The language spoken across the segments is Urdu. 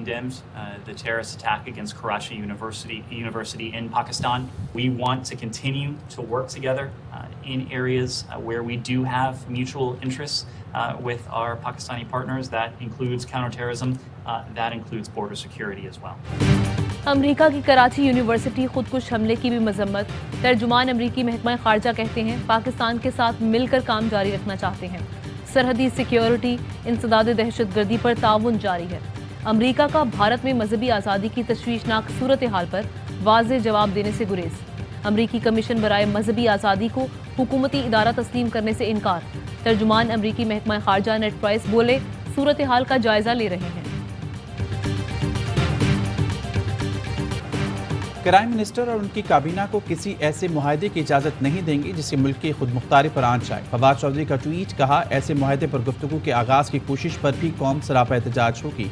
condemned the terrorist attack against Karachi University in Pakistan. We want to continue to work together in areas where we do have mutual interests with our Pakistani partners. That includes counterterrorism, that includes border security as well. امریکہ کی کراچی یونیورسٹی خودکش حملے کی بھی مذمت. ترجمان امریکی محکمہ خارجہ کہتے ہیں پاکستان کے ساتھ مل کر کام جاری رکھنا چاہتے ہیں. سرحدی سیکیورٹی انسداد دہشت گردی پر تعاون جاری ہے. امریکہ کا بھارت میں مذہبی آزادی کی تشویشناک صورتحال پر واضح جواب دینے سے گریز. امریکی کمیشن برائے مذہبی آزادی کو حکومتی ادارہ تسلیم کرنے سے انکار. ترجمان امریکی محکمہ خارجہ نیڈ پرائس بولے صورتحال کا جائزہ لے رہے ہیں. کرائم منسٹر اور ان کی کابینہ کو کسی ایسے معاہدے کی اجازت نہیں دیں گے جس سے ملک کی خود مختاری پر آنچ آئے. فواد چودھری کا ٹویٹ. کہا ایسے معاہدے پر گفتگو کے آغاز کی کوشش پر بھی قوم سراپا احتجاج ہوگی.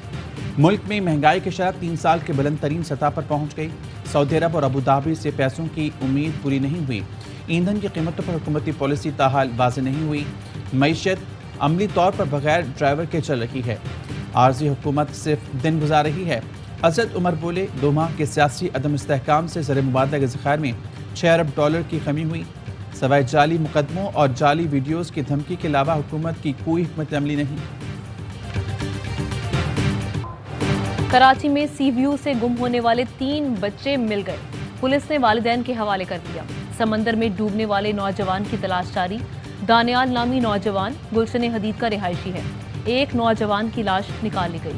ملک میں مہنگائی کی شرح 3 سال کے بلند ترین سطح پر پہنچ گئی. سعودی عرب اور ابوظہبی سے پیسوں کی امید پوری نہیں ہوئی. ایندھن کی قیمتوں پر حکومتی پالیسی تاحال واضح نہیں ہوئی. معیشت عملی طور پر بغیر ڈرائیور کے چل رہی ہے. عارضی حکومت صرف دن گزار رہی ہے. حضرت عمر بولے 2 ماہ کے سیاسی عدم استحکام سے زر مبادلہ کے ذخائر میں $6 ارب کی کمی ہوئی. سوائے جعلی مقدموں اور جعلی ویڈیوز کی دھمکی کے علاوہ حکومت کی کوئی حکمت عملی نہیں. کراچی میں سی ویو سے گم ہونے والے 3 بچے مل گئے. پولیس نے والدین کے حوالے کر دیا. سمندر میں ڈوبنے والے نوجوان کی تلاش جاری. دانیال نامی نوجوان گلشن حدید کا رہائشی ہے. ایک نوجوان کی لاش نکال لی گئی.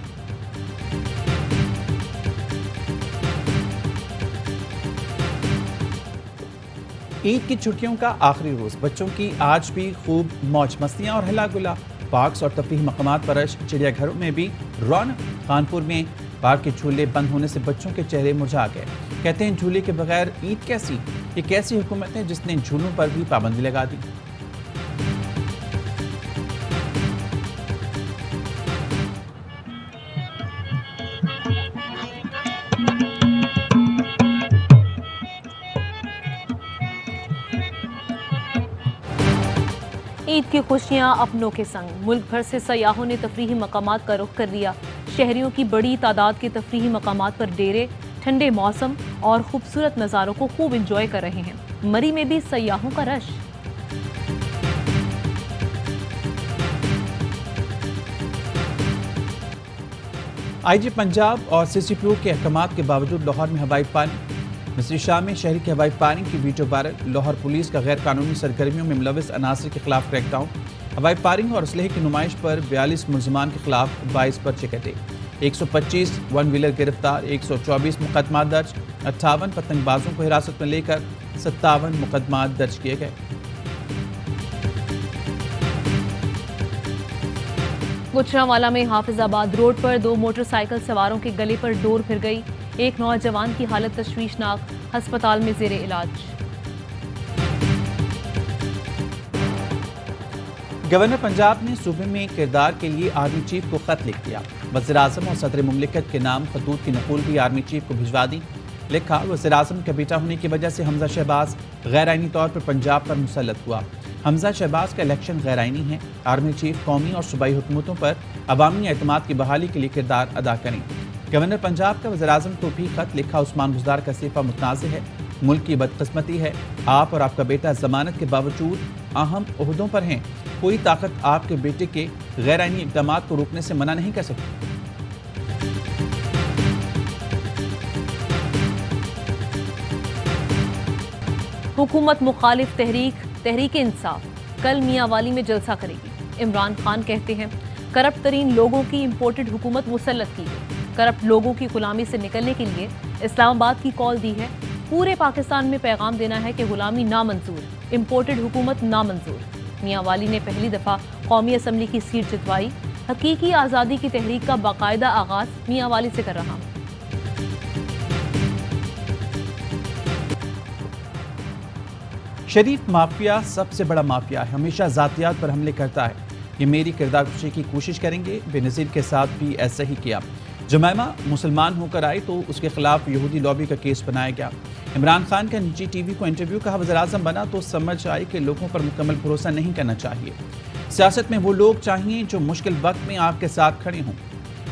عید کی چھٹیوں کا آخری روز. بچوں کی آج بھی خوب موج مستیاں اور ہلا گلا. پارکس اور تفریحی مقامات پر رش. چڑیا گھروں میں بھی رونق. کانپور میں پارک کے جھولے بند ہونے سے بچوں کے چہرے مرجھا گئے. کہتے ہیں جھولے کے بغیر عید کیسی. یہ کیسی حکومت ہے جس نے جھولوں پر بھی پابندی لگا دی. عید کی خوشیاں اپنوں کے سنگ. ملک بھر سے سیاحوں نے تفریحی مقامات کا رخ کر لیا. شہریوں کی بڑی تعداد کے تفریحی مقامات پر ڈیرے ٹھنڈے موسم اور خوبصورت نظاروں کو خوب انجوائے کر رہے ہیں. مری میں بھی سیاحوں کا رش. آئی جی پنجاب اور سی سی پی او کے احکامات کے باوجود لاہور میں ہوائی پانی. مصری شام میں شہری کے ہوائی پانی کی ویٹو وائرل. لاہور پولیس کا غیر قانونی سرگرمیوں میں ملوث عناصر کے خلاف کریک ڈاؤن. ہوائی فائرنگ اور اسلحے کی نمائش پر 42 ملزمان کے خلاف 22 پرچے کٹے. 125 ون ویلر گرفتار. 124 مقدمات درج. 58 پتنگ بازوں کو حراست میں لے کر 57 مقدمات درج کیے گئے. گجرانوالہ میں حافظ آباد روڈ پر 2 موٹر سائیکل سواروں کے گلے پر ڈور پھر گئی. ایک نوجوان کی حالت تشویشناک. ہسپتال میں زیر علاج. گورنر پنجاب نے صوبے میں کردار کے لیے آرمی چیف کو خط لکھ دیا. وزیراعظم اور صدر مملکت کے نام خطوط کی نقول بھی آرمی چیف کو بھجوا دی. لکھا وزیراعظم کا بیٹا ہونے کی وجہ سے حمزہ شہباز غیر آئینی طور پر پنجاب پر مسلط ہوا. حمزہ شہباز کا الیکشن غیر آئینی ہے. آرمی چیف قومی اور صوبائی حکومتوں پر عوامی اعتماد کی بحالی کے لیے کردار ادا کریں. گورنر پنجاب کا وزیراعظم کو بھی خط لکھا. عثمان بزدار کا استعفیٰ متنازع ہے. ملک کی بدقسمتی ہے. آپ اور آپ کا بیٹا ضمانت کے باوجود اہم عہدوں پر ہیں. کوئی طاقت آپ کے بیٹے کے غیر آئینی اقدامات کو روکنے سے منع نہیں کر سکتی. حکومت مخالف تحریک انصاف کل میاں والی میں جلسہ کرے گی. عمران خان کہتے ہیں کرپٹ ترین لوگوں کی امپورٹڈ حکومت مسلط کی گئی. کرپٹ لوگوں کی غلامی سے نکلنے کے لیے اسلام آباد کی کال دی ہے. پورے پاکستان میں پیغام دینا ہے کہ غلامی نامنظور, امپورٹڈ حکومت نامنظور. میاں والی نے پہلی دفعہ قومی اسمبلی کی سیٹ جتوائی. حقیقی آزادی کی تحریک کا باقاعدہ آغاز میاں والی سے کر رہا ہوں. شریف مافیا سب سے بڑا مافیا ہے. ہمیشہ ذاتیات پر حملے کرتا ہے. یہ میری کردار کشی کی کوشش کریں گے. بے نظیر کے ساتھ بھی ایسا ہی کیا. جمائمہ مسلمان ہو کر آئی تو اس کے خلاف یہودی لابی کا کیس بنایا گیا. عمران خان کا نجی ٹی وی کو انٹرویو. کہا وزیراعظم بنا تو سمجھ آئی کہ لوگوں پر مکمل بھروسہ نہیں کرنا چاہیے. سیاست میں وہ لوگ چاہیے جو مشکل وقت میں آپ کے ساتھ کھڑے ہوں.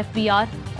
FBR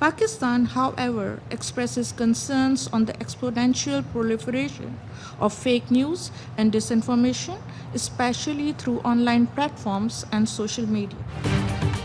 Pakistan, however, expresses concerns on the exponential proliferation of fake news and disinformation, especially through online platforms and social media.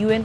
UN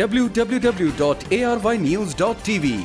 www.arynews.tv।